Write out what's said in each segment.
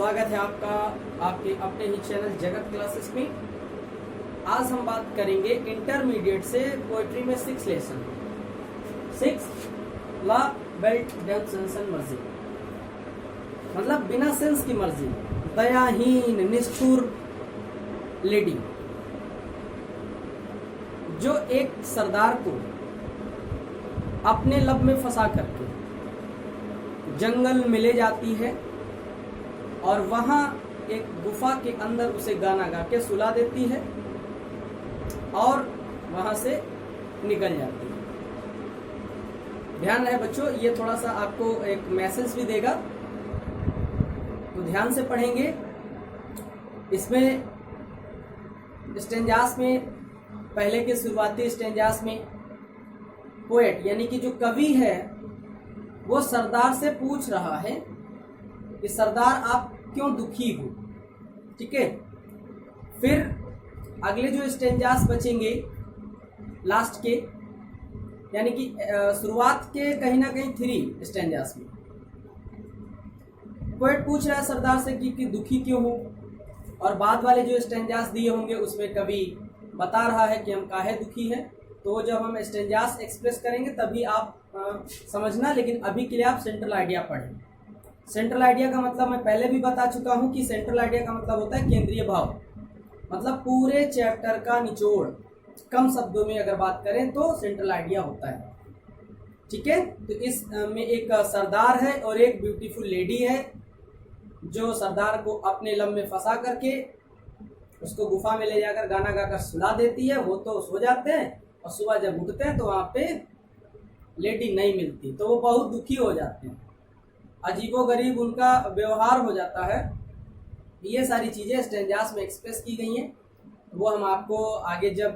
स्वागत है आपका आपके अपने ही चैनल जगत क्लासेस में। आज हम बात करेंगे इंटरमीडिएट से पोएट्री में 6 लेसन 6 ला बेल्ट डन सेंसन मर्जी, मतलब बिना सेंस की मर्जी, दयाहीन निष्ठुर लेडी, जो एक सरदार को अपने लब में फंसा करके जंगल में ले जाती है और वहां एक गुफा के अंदर उसे गाना गा के सुला देती है और वहां से निकल जाती है। ध्यान रहे बच्चों, ये थोड़ा सा आपको एक मैसेज भी देगा, तो ध्यान से पढ़ेंगे। इसमें स्टेंजास में, पहले के शुरुआती स्टेंजास में पोएट यानी कि जो कवि है वो सरदार से पूछ रहा है कि सरदार आप क्यों दुखी हो, ठीक है। फिर अगले जो स्टेंजास बचेंगे लास्ट के, यानी कि शुरुआत के कहीं ना कहीं 3 स्टेंजास में पोएट पूछ रहा है सरदार से कि दुखी क्यों हो, और बाद वाले जो स्टेंजास दिए होंगे उसमें कवि बता रहा है कि हम काहे दुखी हैं। तो जब हम स्टेंजास एक्सप्रेस करेंगे तभी आप समझना, लेकिन अभी के लिए आप सेंट्रल आइडिया पढ़ें। सेंट्रल आइडिया का मतलब मैं पहले भी बता चुका हूं कि सेंट्रल आइडिया का मतलब होता है केंद्रीय भाव, मतलब पूरे चैप्टर का निचोड़। कम शब्दों में अगर बात करें तो सेंट्रल आइडिया होता है, ठीक है। तो इस में एक सरदार है और एक ब्यूटीफुल लेडी है जो सरदार को अपने लब में फंसा करके उसको गुफा में ले जाकर गाना गाकर सुला देती है। वो तो सो जाते हैं और सुबह जब उठते हैं तो वहाँ पे लेडी नहीं मिलती, तो वो बहुत दुखी हो जाते हैं, अजीबोगरीब उनका व्यवहार हो जाता है। ये सारी चीज़ें स्टेंजास में एक्सप्रेस की गई हैं, वो हम आपको आगे जब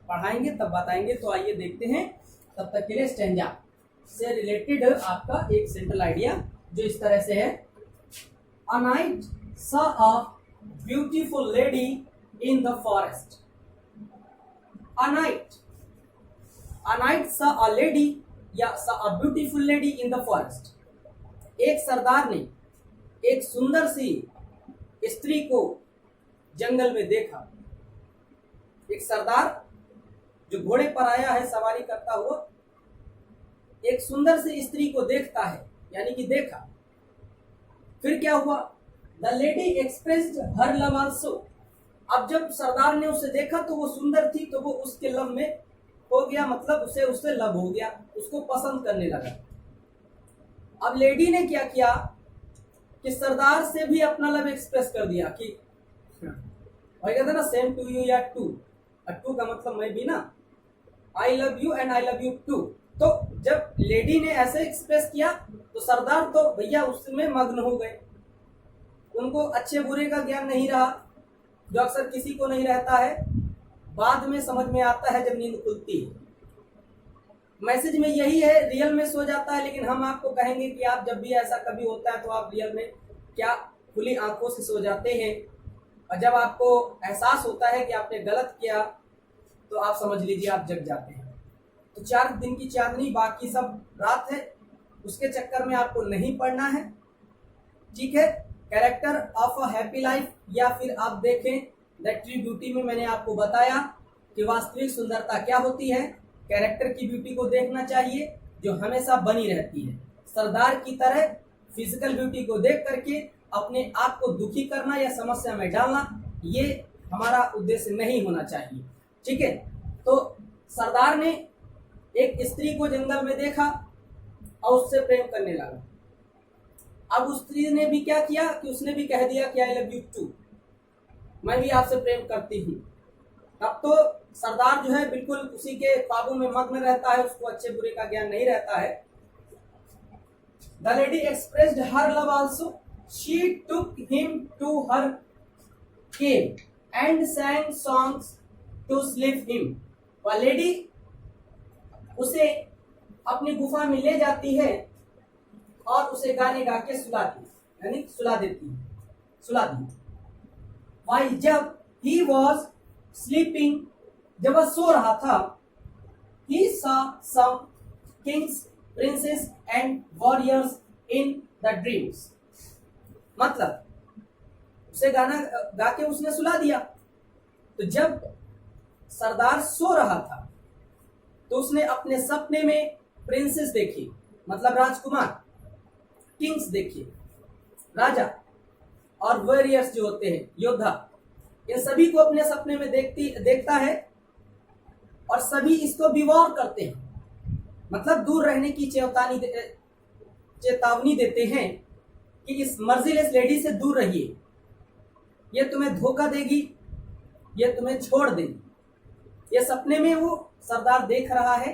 पढ़ाएंगे तब बताएंगे। तो आइए देखते हैं, तब तक के लिए स्टेंजा से रिलेटेड आपका एक सेंट्रल आइडिया जो इस तरह से है। A knight saw a beautiful lady in the forest. A knight saw a lady या saw a beautiful lady in the forest. एक सरदार ने एक सुंदर सी स्त्री को जंगल में देखा। एक सरदार जो घोड़े पर आया है सवारी करता हुआ, एक सुंदर सी स्त्री को देखता है, यानी कि देखा। फिर क्या हुआ? The lady expressed her love also. अब जब सरदार ने उसे देखा तो वो सुंदर थी, तो वो उसके लव में हो गया, मतलब उसे उससे लव हो गया, उसको पसंद करने लगा। अब लेडी ने क्या किया कि सरदार से भी अपना लव एक्सप्रेस कर दिया कि भाई कहते ना सेम टू यू या टू, टू का मतलब मैं भी ना, I love you and I love you too. तो जब लेडी ने ऐसे एक्सप्रेस किया तो सरदार तो भैया उसमें मग्न हो गए। उनको अच्छे बुरे का ज्ञान नहीं रहा, जो अक्सर किसी को नहीं रहता है, बाद में समझ में आता है जब नींद खुलती है। मैसेज में यही है, रियल में सो जाता है, लेकिन हम आपको कहेंगे कि आप जब भी ऐसा कभी होता है तो आप रियल में क्या खुली आंखों से सो जाते हैं, और जब आपको एहसास होता है कि आपने गलत किया तो आप समझ लीजिए आप जग जाते हैं। तो 4 दिन की चांदनी, बाकी सब रात है, उसके चक्कर में आपको नहीं पढ़ना है, ठीक है। Character of a happy life, या फिर आप देखें द ट्रू ब्यूटी में मैंने आपको बताया कि वास्तविक सुंदरता क्या होती है। कैरेक्टर की ब्यूटी को देखना चाहिए जो हमेशा बनी रहती है। सरदार की तरह फिजिकल ब्यूटी को देख करके अपने आप को दुखी करना या समस्या में डालना, ये हमारा उद्देश्य नहीं होना चाहिए, ठीक है। तो सरदार ने एक स्त्री को जंगल में देखा और उससे प्रेम करने लगा। अब उस स्त्री ने भी क्या किया कि उसने भी कह दिया कि आई लव यू टू, मैं भी आपसे प्रेम करती हूँ। तब तो सरदार जो है बिल्कुल उसी के ख्वाबों में मग्न रहता है, उसको अच्छे बुरे का ज्ञान नहीं रहता है। The lady expressed her love also, she took him to her cave and sang songs to sleep him. वह लेडी उसे अपनी गुफा में ले जाती है और उसे गाने गा के सुलाती, यानी सुला देती है, सुला दी। While जब he was sleeping, जब वह सो रहा था, he saw some kings, princes and warriors in the dreams। मतलब उसे गाना गा के उसने सुला दिया। तो जब सरदार सो रहा था तो उसने अपने सपने में प्रिंसेस देखी, मतलब राजकुमार, किंग्स देखी, राजा और वॉरियर्स जो होते हैं योद्धा, इन सभी को अपने सपने में देखता है और सभी इसको विवॉर करते हैं, मतलब दूर रहने की चेतावनी देते हैं कि इस मर्जीलेस लेडी से दूर रहिए, ये तुम्हें धोखा देगी, ये तुम्हें छोड़ देगी। ये सपने में वो सरदार देख रहा है।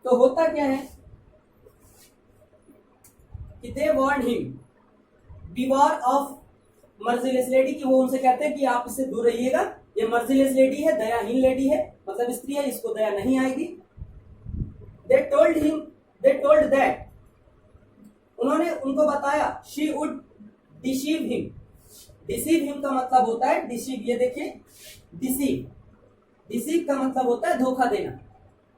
तो होता क्या है कि दे वार्न हिम बिवॉर ऑफ मर्जीलेस लेडी, कि वो उनसे कहते हैं कि आप इससे दूर रहिएगा, ये मर्जीलेस लेडी है, दयाहीन लेडी है, मतलब स्त्री है, इसको दया नहीं आएगी। दे टोल्ड दैट, उन्होंने उनको बताया, she would deceive him. Deceive him का मतलब होता है डिसीव, ये देखिए डिसीव का मतलब होता है धोखा देना।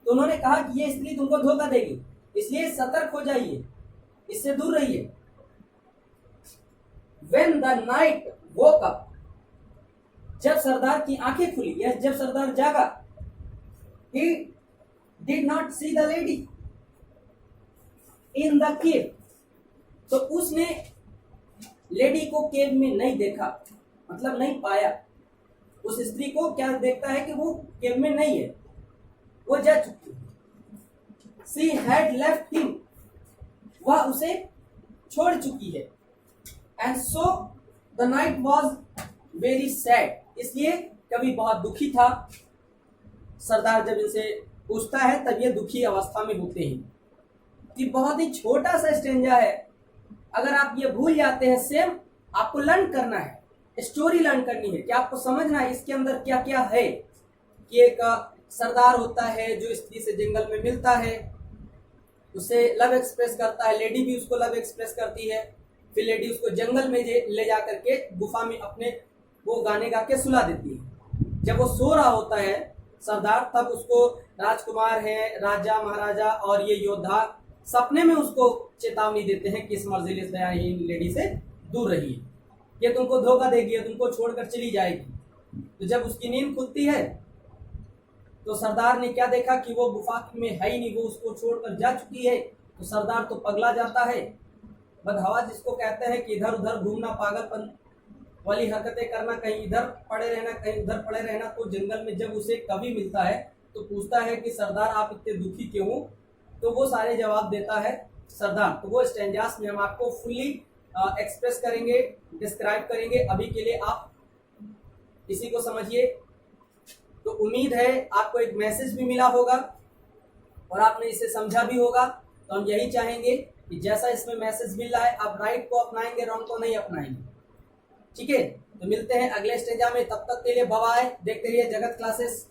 तो उन्होंने कहा कि ये स्त्री तुमको धोखा देगी, इसलिए सतर्क हो जाइए, इससे दूर रहिए। When the knight woke up, जब सरदार की आंखें खुली या जब सरदार जागा, he did not see the lady in the cave, तो उसने लेडी को केव में नहीं देखा, मतलब नहीं पाया। उस स्त्री को क्या देखता है कि वो केव में नहीं है, वो जा चुकी है। She had left him, वह उसे छोड़ चुकी है। And so the knight was very sad, इसलिए कवि बहुत दुखी था। सरदार जब इनसे पूछता है तब ये दुखी अवस्था में होते हैं। कि बहुत ही छोटा सा स्टेंजा है, अगर आप ये भूल जाते हैं, सेम आपको लर्न करना है, स्टोरी लर्न करनी है कि आपको समझना है इसके अंदर क्या क्या है। कि एक सरदार होता है जो स्त्री से जंगल में मिलता है, उसे लव एक्सप्रेस करता है, लेडी भी उसको लव एक्सप्रेस करती है, फिर लेडी उसको जंगल में ले जा करके गुफा में अपने वो गाने गा के सुला देती है। जब वो सो रहा होता है सरदार, तब उसको राजकुमार है, राजा महाराजा और ये योद्धा सपने में उसको चेतावनी देते हैं कि इस मर्जीलेस दयाहीन लेडी से दूर रहिए, ये तुमको धोखा देगी, ये तुमको छोड़कर चली जाएगी। तो जब उसकी नींद खुलती है तो सरदार ने क्या देखा कि वो गुफा में है ही नहीं, वो उसको छोड़कर जा चुकी है। तो सरदार तो पगला जाता है, बदहवा जिसको कहते हैं कि इधर उधर घूमना, पागलपन वाली हरकतें करना, कहीं इधर पड़े रहना, कहीं उधर पड़े रहना। तो जंगल में जब उसे कवि मिलता है तो पूछता है कि सरदार आप इतने दुखी क्यों हो, तो वो सारे जवाब देता है सरदार। तो वो स्टेंजास में हम आपको फुल्ली एक्सप्रेस करेंगे, डिस्क्राइब करेंगे। अभी के लिए आप इसी को समझिए। तो उम्मीद है आपको एक मैसेज भी मिला होगा और आपने इसे समझा भी होगा। तो हम यही चाहेंगे कि जैसा इसमें मैसेज मिल रहा है आप राइट को अपनाएंगे, रॉन्ग को नहीं अपनाएंगे। ठीक है, तो मिलते हैं अगले स्टेजा में, तब तक के लिए बाय बाय। देखते रहिए जगत क्लासेस।